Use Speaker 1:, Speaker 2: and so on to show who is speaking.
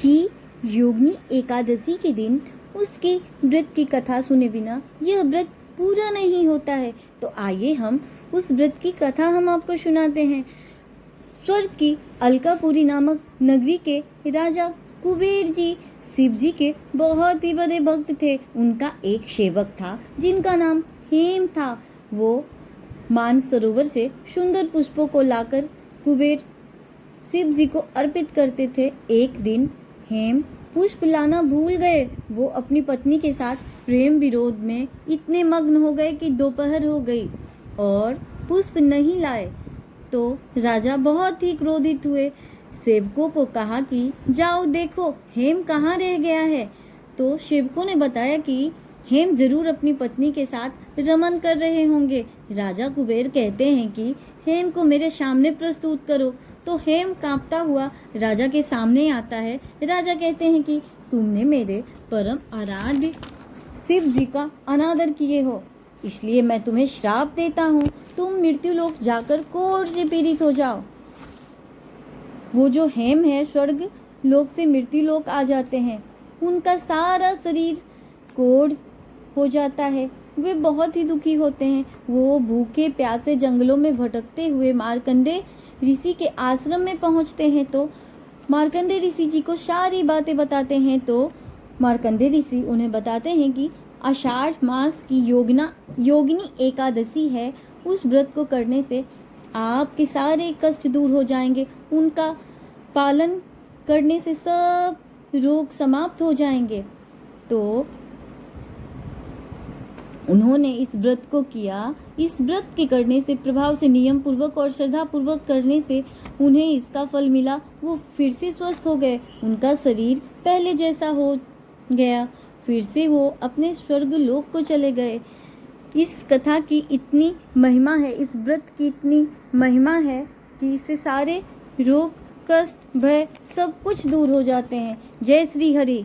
Speaker 1: कि योगिनी एकादशी के दिन उसके व्रत की कथा सुने बिना यह व्रत पूरा नहीं होता है। तो आइए हम उस व्रत की कथा हम आपको सुनाते हैं। स्वर्ग की अलकापुरी नामक नगरी के राजा कुबेर जी शिव जी के बहुत ही बड़े भक्त थे। उनका एक सेवक था जिनका नाम हेम था। वो मानसरोवर से सुंदर पुष्पों को लाकर कुबेर शिव जी को अर्पित करते थे। एक दिन हेम पुष्प लाना भूल गए। वो अपनी पत्नी के साथ प्रेम विरोध में इतने मग्न हो गए कि दोपहर हो गई और पुष्प नहीं लाए। तो राजा बहुत ही क्रोधित हुए। सेवकों को कहा कि जाओ देखो हेम कहाँ रह गया है। तो सेवकों ने बताया कि हेम जरूर अपनी पत्नी के साथ रमन कर रहे होंगे। राजा कुबेर कहते हैं कि हेम को मेरे सामने प्रस्तुत करो। तो हेम कांपता हुआ राजा के सामने आता है। राजा कहते हैं कि तुमने मेरे परम आराध्य शिव जी का अनादर किए हो, इसलिए मैं तुम्हें श्राप देता हूँ। तुम मृत्युलोक जाकर कोढ़ से पीड़ित हो जाओ। वो जो हेम है स्वर्ग लोक से मृत्युलोक आ जाते हैं। उनका सारा शरीर कोढ़ हो जाता है। वे बहुत ही दुखी होते हैं। वो भूखे प्यासे जंगलों में भटकते हुए मार्कंडेय ऋषि के आश्रम में पहुंचते हैं। तो मार्कंडेय ऋषि जी को सारी बातें बताते हैं। तो मार्कंडेय ऋषि उन्हें बताते हैं कि आषाढ़ मास की योगिनी एकादशी है। उस व्रत को करने से आपके सारे कष्ट दूर हो जाएंगे। उनका पालन करने से सब रोग समाप्त हो जाएंगे। तो उन्होंने इस व्रत को किया। इस व्रत के करने से प्रभाव से नियम पूर्वक और श्रद्धा पूर्वक करने से उन्हें इसका फल मिला। वो फिर से स्वस्थ हो गए। उनका शरीर पहले जैसा हो गया। फिर से वो अपने स्वर्ग लोक को चले गए। इस कथा की इतनी महिमा है, इस व्रत की इतनी महिमा है कि इससे सारे रोग कष्ट भय सब कुछ दूर हो जाते हैं। जय श्री हरि।